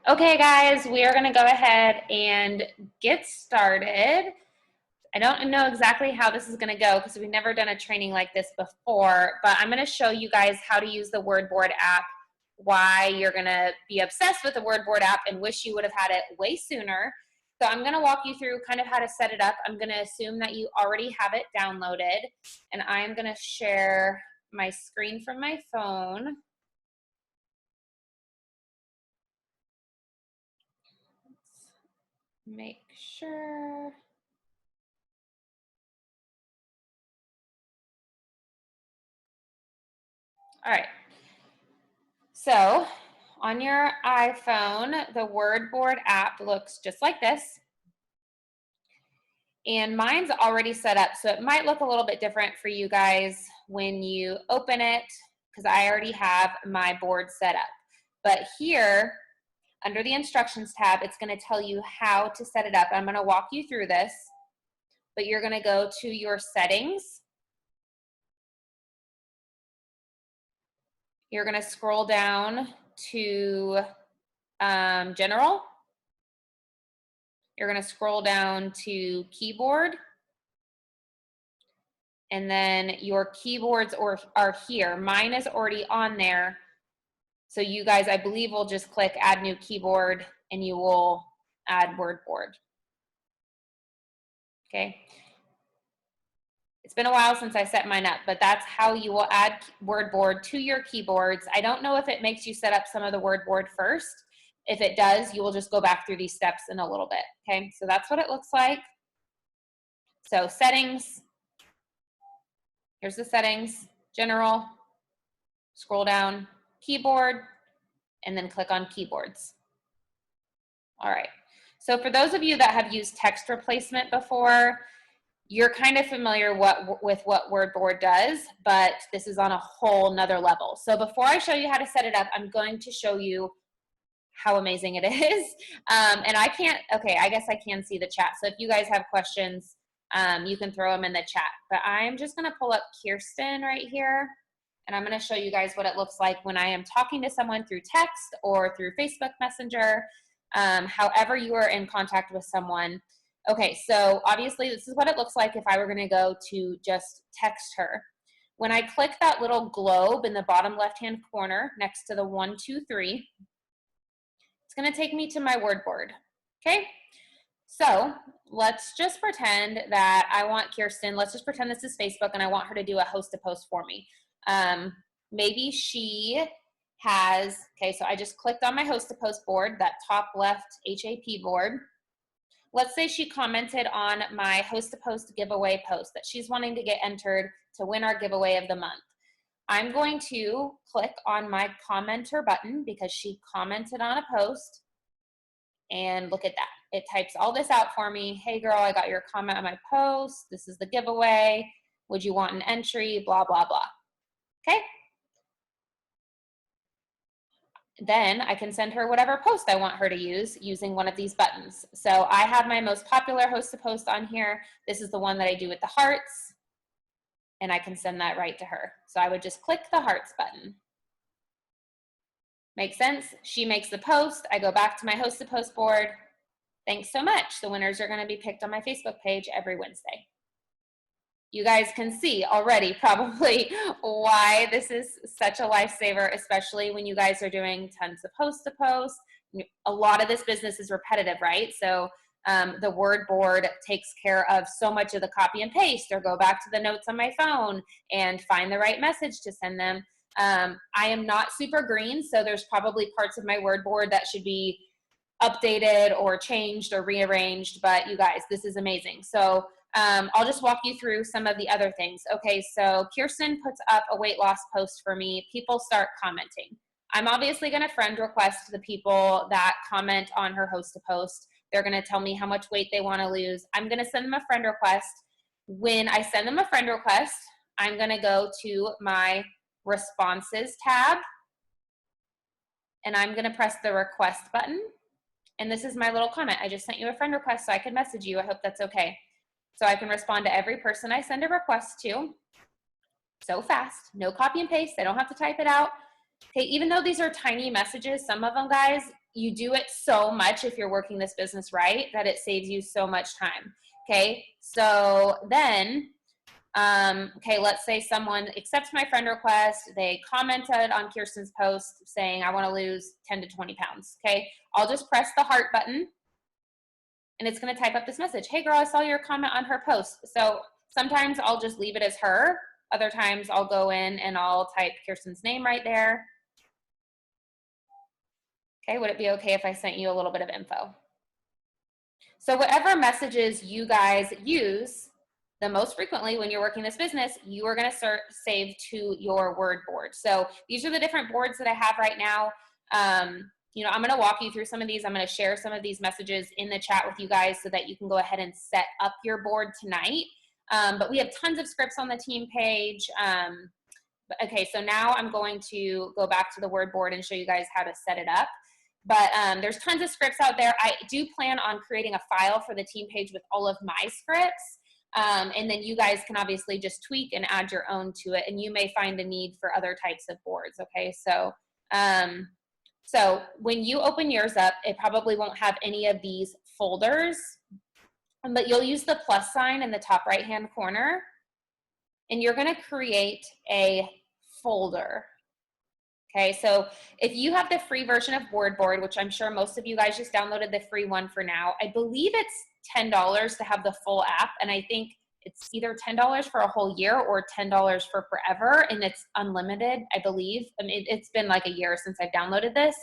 Okay, guys, we are going to go ahead and get started. I don't know exactly how this is going to go because we've never done a training like this before, but I'm going to show you guys how to use the WordBoard app, why you're going to be obsessed with the WordBoard app and wish you would have had it way sooner. So I'm going to walk you through kind of how to set it up. I'm going to assume that you already have it downloaded, and I'm going to share my screen from my phone. Make sure. All right. So on your iPhone, the WordBoard app looks just like this. And mine's already set up, so it might look a little bit different for you guys when you open it, because I already have my board set up. But here, under the instructions tab, it's going to tell you how to set it up. I'm going to walk you through this, but you're going to go to your settings. You're going to scroll down to general. You're going to scroll down to keyboard, and then your keyboards are here. Mine is already on there. So you guys, I believe, will just click add new keyboard and you will add WordBoard. Okay. It's been a while since I set mine up, but that's how you will add WordBoard to your keyboards. I don't know if it makes you set up some of the WordBoard first. If it does, you will just go back through these steps in a little bit. Okay, so that's what it looks like. So settings, here's the settings, general, scroll down, keyboard, and then click on keyboards. All right, so for those of you that have used text replacement before, you're kind of familiar with what WordBoard does, but this is on a whole nother level. So before I show you how to set it up, I'm going to show you how amazing it is. And I can't, okay, I guess I can see the chat. So if you guys have questions, you can throw them in the chat. But I'm just gonna pull up Kirsten right here, and I'm gonna show you guys what it looks like when I am talking to someone through text or through Facebook Messenger, however you are in contact with someone. Okay, so obviously this is what it looks like if I were gonna go to just text her. When I click that little globe in the bottom left-hand corner next to the 1, 2, 3, it's gonna take me to my WordBoard, okay? So let's just pretend that I want Kirsten, let's just pretend this is Facebook and I want her to do a host to post for me. Maybe she has, okay, so I just clicked on my host to post board, that top left HAP board. Let's say she commented on my host to post giveaway post that she's wanting to get entered to win our giveaway of the month. I'm going to click on my commenter button because she commented on a post, and look at that. It types all this out for me. Hey girl, I got your comment on my post. This is the giveaway. Would you want an entry? Blah, blah, blah. Okay. Then I can send her whatever post I want her to use using one of these buttons. So I have my most popular host to post on here. This is the one that I do with the hearts, and I can send that right to her. So I would just click the hearts button. Make sense? She makes the post. I go back to my host to post board. Thanks so much. The winners are going to be picked on my Facebook page every Wednesday. You guys can see already probably why this is such a lifesaver, especially when you guys are doing tons of host to post. A lot of this business is repetitive, right? So the WordBoard takes care of so much of the copy and paste, or go back to the notes on my phone and find the right message to send them. I am not super green, so there's probably parts of my WordBoard that should be updated or changed or rearranged, but you guys, this is amazing. So I'll just walk you through some of the other things. Okay, so Kirsten puts up a weight loss post for me. People start commenting. I'm obviously going to friend request the people that comment on her host to post. They're going to tell me how much weight they want to lose. I'm going to send them a friend request. When I send them a friend request, I'm going to go to my responses tab, and I'm going to press the request button. And this is my little comment. I just sent you a friend request so I can message you. I hope that's okay. So I can respond to every person I send a request to. So fast, no copy and paste. I don't have to type it out. Okay, even though these are tiny messages, some of them, guys, you do it so much if you're working this business right that it saves you so much time. Okay, so then, okay, let's say someone accepts my friend request. They commented on Kirsten's post saying, I want to lose 10 to 20 pounds. Okay, I'll just press the heart button and it's going to type up this message. Hey girl, I saw your comment on her post. So sometimes I'll just leave it as her. Other times I'll go in and I'll type Kirsten's name right there. Okay, would it be okay if I sent you a little bit of info? So whatever messages you guys use the most frequently when you're working this business, you are going to save to your word board. So these are the different boards that I have right now. You know, I'm going to walk you through some of these. I'm going to share some of these messages in the chat with you guys so that you can go ahead and set up your board tonight. But we have tons of scripts on the team page. Okay, so now I'm going to go back to the word board and show you guys how to set it up. But there's tons of scripts out there. I do plan on creating a file for the team page with all of my scripts. And then you guys can obviously just tweak and add your own to it. And you may find a need for other types of boards. Okay, so so when you open yours up, it probably won't have any of these folders, but you'll use the plus sign in the top right-hand corner, and you're going to create a folder. Okay, so if you have the free version of WordBoard, which I'm sure most of you guys just downloaded the free one for now, I believe it's $10 to have the full app, and I think it's either $10 for a whole year or $10 for forever, and it's unlimited, I believe. I mean, it's been like a year since I've downloaded this.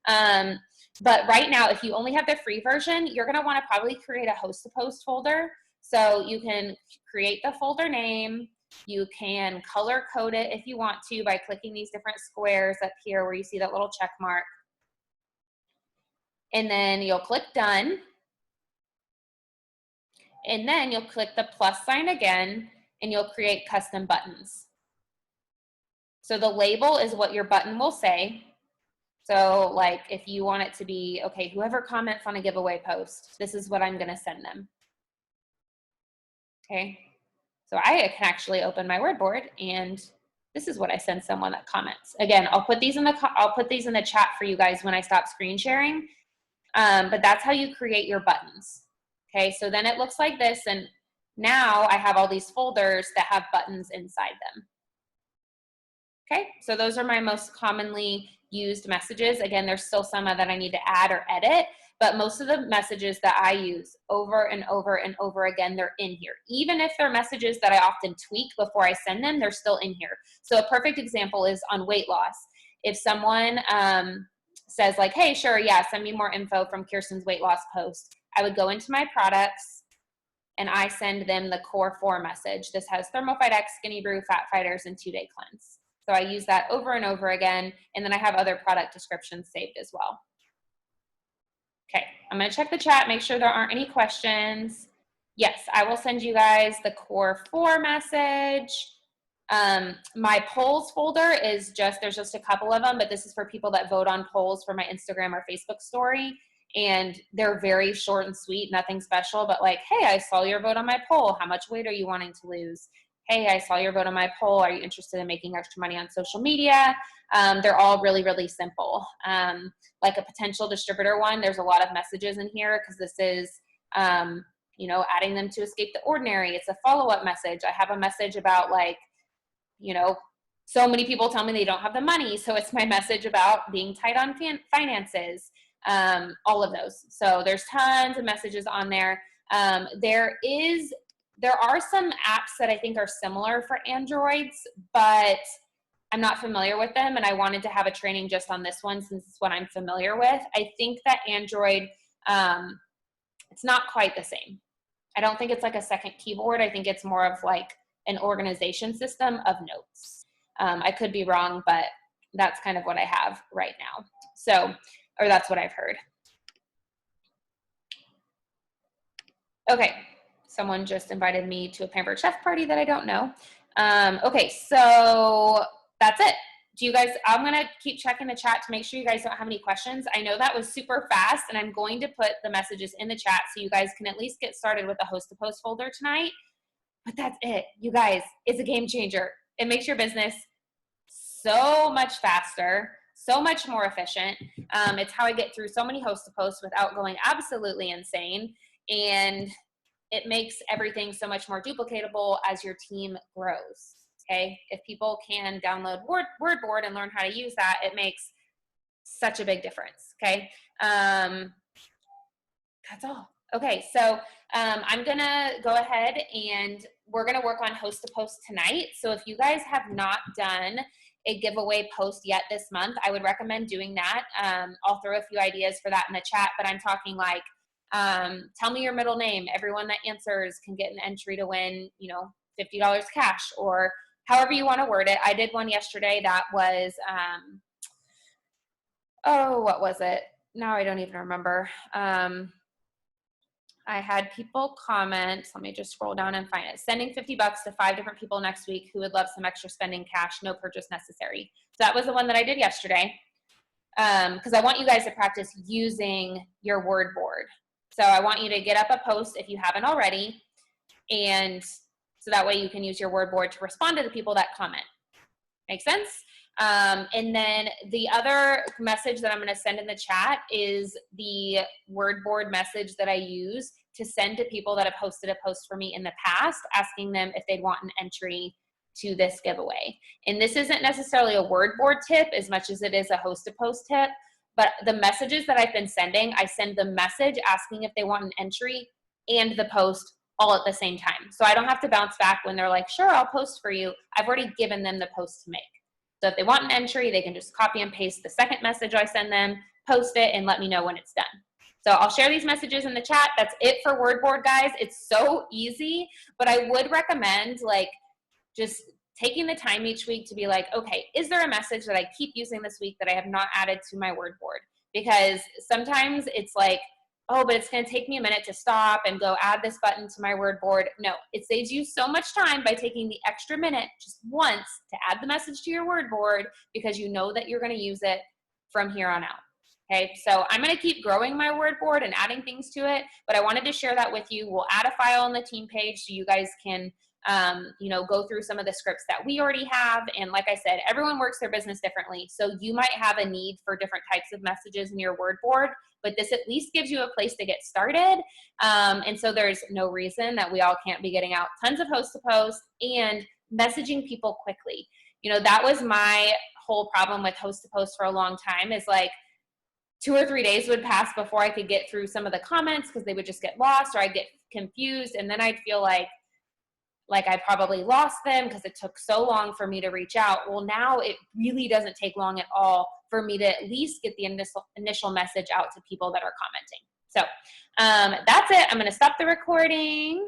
But right now, if you only have the free version, you're going to want to probably create a host to post folder. So you can create the folder name. You can color code it if you want to by clicking these different squares up here where you see that little check mark. And then you'll click done. And then you'll click the plus sign again and you'll create custom buttons. So the label is what your button will say. So like if you want it to be, okay, whoever comments on a giveaway post, this is what I'm going to send them. Okay. So I can actually open my word board and this is what I send someone that comments. Again, I'll put these in the chat for you guys when I stop screen sharing. But that's how you create your buttons. Okay, so then it looks like this, and now I have all these folders that have buttons inside them. Okay, so those are my most commonly used messages. Again, there's still some that I need to add or edit, but most of the messages that I use over and over and over again, they're in here. Even if they're messages that I often tweak before I send them, they're still in here. So a perfect example is on weight loss. If someone says like, hey, sure, yeah, send me more info from Kirsten's weight loss post, I would go into my products and I send them the Core 4 message. This has Thermophyte X, Skinny Brew, Fat Fighters, and 2-Day Cleanse. So I use that over and over again, and then I have other product descriptions saved as well. Okay, I'm gonna check the chat, make sure there aren't any questions. Yes, I will send you guys the Core 4 message. My polls folder is there's just a couple of them, but this is for people that vote on polls for my Instagram or Facebook story. And they're very short and sweet, nothing special, but like, hey, I saw your vote on my poll. How much weight are you wanting to lose? Hey, I saw your vote on my poll. Are you interested in making extra money on social media? They're all really, really simple. Like a potential distributor one, there's a lot of messages in here because this is, you know, adding them to escape the ordinary. It's a follow-up message. I have a message about like, you know, so many people tell me they don't have the money. So it's my message about being tight on finances. All of those. So there's tons of messages on there. There are some apps that I think are similar for Androids, but I'm not familiar with them, and I wanted to have a training just on this one since it's what I'm familiar with. I think that Android, it's not quite the same. I don't think it's like a second keyboard. I think it's more of like an organization system of notes. I could be wrong, but that's kind of what I have right now. So, or that's what I've heard. Okay, someone just invited me to a Pampered Chef party that I don't know. Okay, so that's it. Do you guys, I'm gonna keep checking the chat to make sure you guys don't have any questions. I know that was super fast, and I'm going to put the messages in the chat so you guys can at least get started with the host to post folder tonight. But that's it, you guys. It's a game changer. It makes your business so much faster, so much more efficient. It's how I get through so many host to posts without going absolutely insane. And it makes everything so much more duplicatable as your team grows. Okay. If people can download WordBoard and learn how to use that, it makes such a big difference. Okay. That's all. Okay. So I'm going to go ahead and we're going to work on host to post tonight. So if you guys have not done a giveaway post yet this month, I would recommend doing that. I'll throw a few ideas for that in the chat, but I'm talking like, tell me your middle name. Everyone that answers can get an entry to win, you know, $50 cash, or however you want to word it. I did one yesterday that was, oh, what was it? Now I don't even remember. I had people comment, let me just scroll down and find it. Sending $50 to 5 different people next week who would love some extra spending cash, no purchase necessary. So that was the one that I did yesterday. Because I want you guys to practice using your word board. So I want you to get up a post if you haven't already, and so that way you can use your word board to respond to the people that comment. Make sense? And then the other message that I'm going to send in the chat is the word board message that I use to send to people that have hosted a post for me in the past, asking them if they'd want an entry to this giveaway. And this isn't necessarily a word board tip as much as it is a host to post tip, but the messages that I've been sending, I send the message asking if they want an entry and the post all at the same time. So I don't have to bounce back when they're like, sure, I'll post for you. I've already given them the post to make. So if they want an entry, they can just copy and paste the second message I send them, post it, and let me know when it's done. So I'll share these messages in the chat. That's it for WordBoard, guys. It's so easy, but I would recommend like just taking the time each week to be like, okay, is there a message that I keep using this week that I have not added to my word board? Because sometimes it's like, oh, but it's going to take me a minute to stop and go add this button to my word board. No, it saves you so much time by taking the extra minute just once to add the message to your word board, because you know that you're going to use it from here on out. Okay, so I'm going to keep growing my word board and adding things to it, but I wanted to share that with you. We'll add a file on the team page so you guys can you know, go through some of the scripts that we already have. And like I said, everyone works their business differently. So you might have a need for different types of messages in your word board, but this at least gives you a place to get started. And so there's no reason that we all can't be getting out tons of host to post and messaging people quickly. You know, that was my whole problem with host to post for a long time, is like 2 or 3 days would pass before I could get through some of the comments because they would just get lost or I'd get confused. And then I'd feel like I probably lost them because it took so long for me to reach out. Well, now it really doesn't take long at all for me to at least get the initial message out to people that are commenting. So that's it. I'm going to stop the recording.